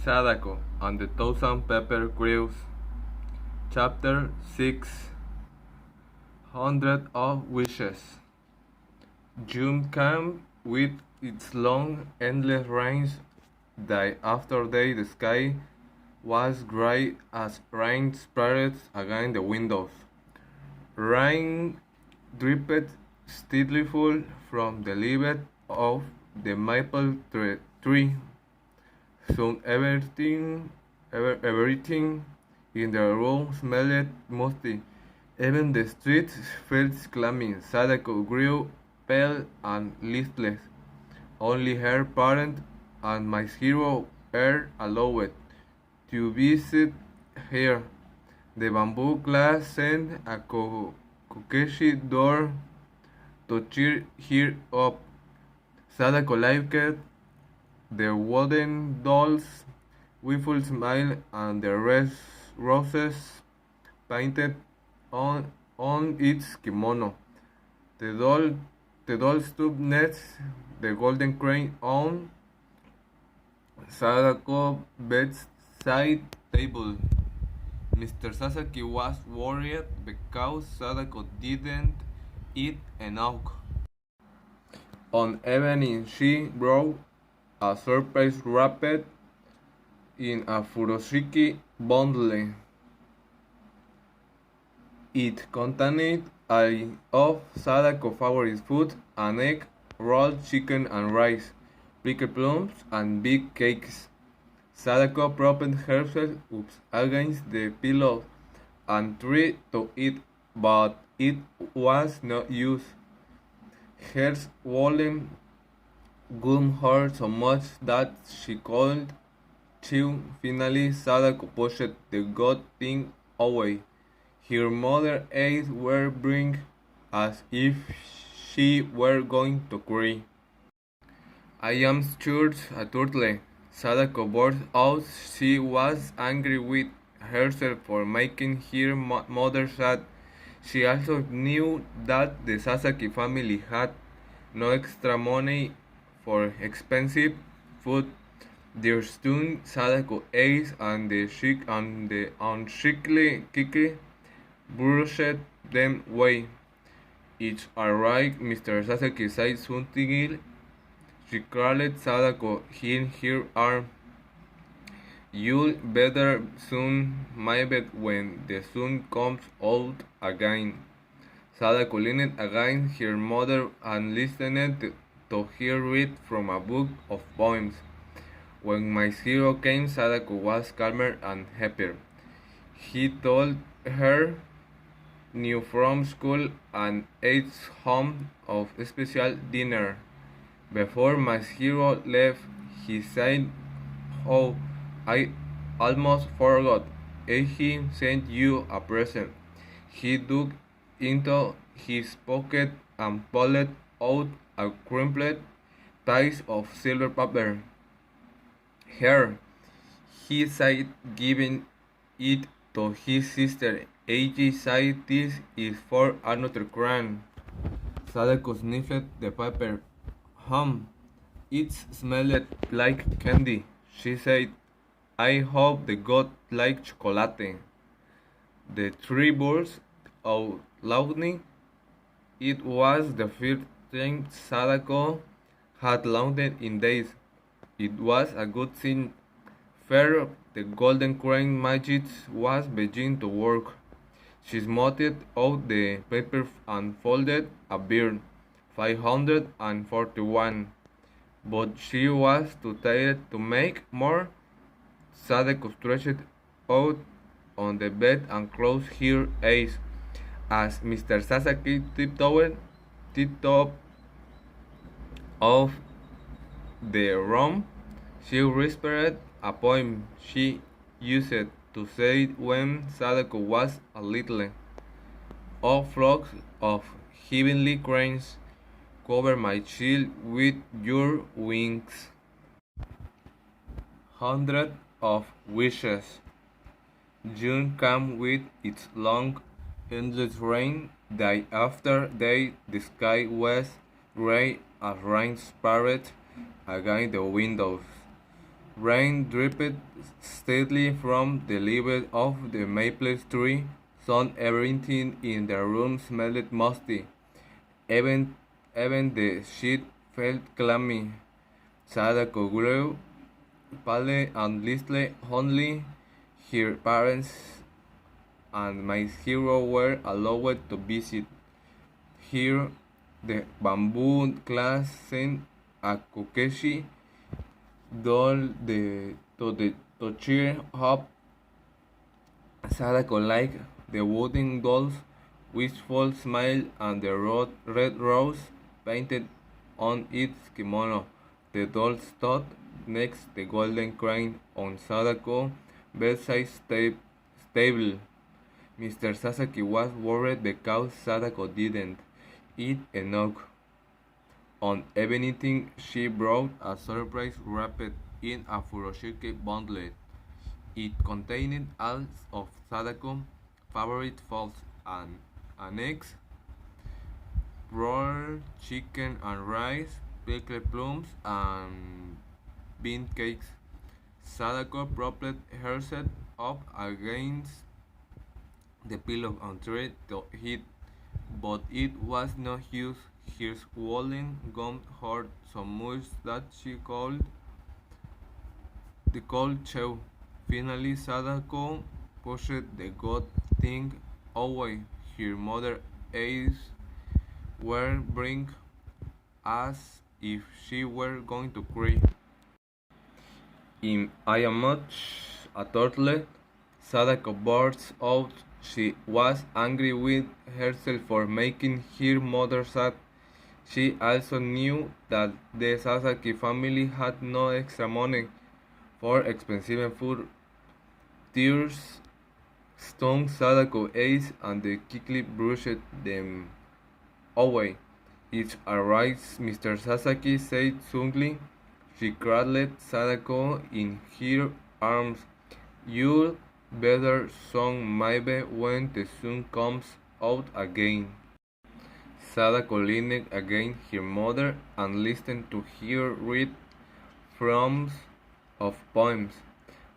Sadako and the Thousand Pepper Crews. Chapter 6 Hundred of Wishes. June came with its long, endless rains. Day after day, the sky was gray as rain splattered against the windows. Rain dripped steadily full from the leaves of the maple tree. Soon everything in the room smelled musty. Even the streets felt clammy. Sadako grew pale and listless. Only her parent and my hero were allowed to visit her. The bamboo glass sent a Kokeshi door to cheer her up. Sadako liked the wooden doll's wistful smile and the roses painted on its kimono. The doll stood next the golden crane on Sadako bedside table. Mr. Sasaki was worried because Sadako didn't eat enough. On evening, she brought a surprise wrapped in a furoshiki bundle. It contained of Sadako's favorite food, an egg, rolled chicken and rice, pickled plums, and big cakes. Sadako propped herself up against the pillow and tried to eat, but it was no use. Her swollen gum hurt so much that she couldn't chew. Finally, Sadako pushed the good thing away. Her mother's eyes were big as if she were going to cry. I am sure a turtle. Sadako burst out. She was angry with herself for making her mother sad. She also knew that the Sasaki family had no extra money for expensive food. Their soon Sadako ate and the unshakily Kiki brushed them away. It's alright, Mr. Sasaki said something. She crawled Sadako in her arm. You'll better soon, maybe when the sun comes out again. Sadako leaned against her mother and listened to her read from a book of poems. When my hero came, Sadako was calmer and happier. He told her new from school and ate home of a special dinner. Before my hero left, he said, "Oh, I almost forgot. He sent you a present." He dug into his pocket and pulled out a crumpled piece of silver paper. "Here," he said, giving it to his sister. Eiji said, "This is for another crown." Sadako sniffed the paper. It smelled like candy," she said. "I hope the god like chocolate." The three burst out loudly. It was the first thing Sadako had laughed in days. It was a good thing. Fair, the golden crane magic was beginning to work. She smoothed out the paper and folded a bird. 541. But she was too tired to make more. Sadako stretched out on the bed and closed her eyes. As Mr. Sasaki tiptoed off the room, she whispered a poem she used to say when Sadako was a little. "Oh, flocks of heavenly cranes, cover my shield with your wings." Hundred of wishes. June came with its long, endless rain. Day after day, the sky was gray as rain spattered against the windows. Rain dripped steadily from the leaves of the maple tree. Soon everything in the room smelled musty. Even, even the sheet felt clammy. Sadako grew pale and listless. Only her parents and my hero were allowed to visit. Here, the bamboo class sent a kokeshi doll to cheer up Sadako liked the wooden doll's wistful smile and the red rose painted on its kimono. The doll stood next the golden crane on Sadako bedside stable. Mr. Sasaki was worried because Sadako didn't eat enough. On evening, she brought a surprise wrapped in a furoshiki bundle. It contained all of Sadako's favorite foods and eggs, rolled chicken and rice, pickled plums, and bean cakes. Sadako propped herself up against the pillow and tried to eat, but it was no use. Her swollen gum hurt so much that she called the cold chew. Finally, Sadako pushed the good thing away. Her mother's eyes were big as if she were going to cry. I am much a turtle. Sadako burst out. She was angry with herself for making her mother sad. She also knew that the Sasaki family had no extra money for expensive food. Tears stung Sadako's eyes and they quickly brushed them away. It's alright, Mr. Sasaki said suddenly. She cradled Sadako in her arms. You better song maybe when the sun comes out again. Sadako leaned against her mother and listened to her read fragments of poems.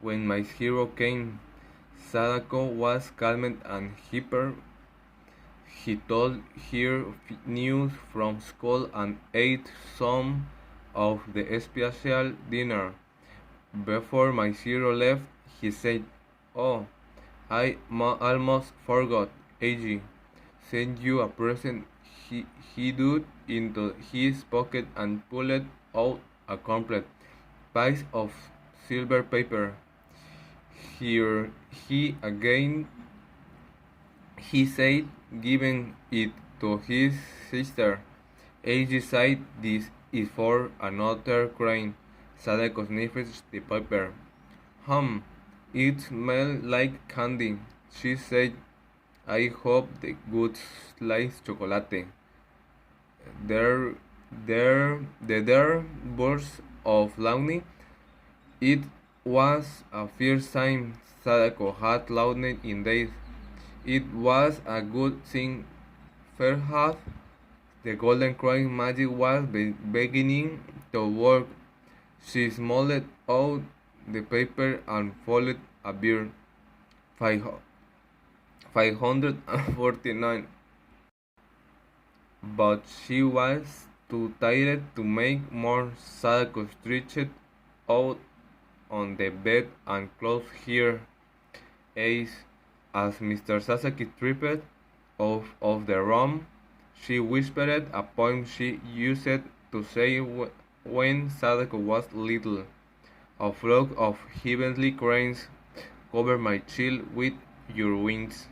When my hero came, Sadako was calm and hyper. He told her news from school and ate some of the special dinner. Before my hero left, he said, "Oh, I almost forgot, Eiji. Send you a present." He dug into his pocket and pulled out a complete piece of silver paper. Here he again, he said, giving it to his sister. Eiji said, "This is for another crane." Sadako sniffed the paper. It smells like candy, she said. I hope the goods likes chocolate. There burst of laughter. It was a first time Sadako had laughed in days. It was a good thing. Perhaps the golden crane magic was beginning to work. She smelled out the paper and folded a beer. 549. But she was too tired to make more. Sadako stretched out on the bed and closed her eyes. As Mr. Sasaki tripped out of the room, she whispered a poem she used to say when Sadako was little. A flock of heavenly cranes cover my child with your wings.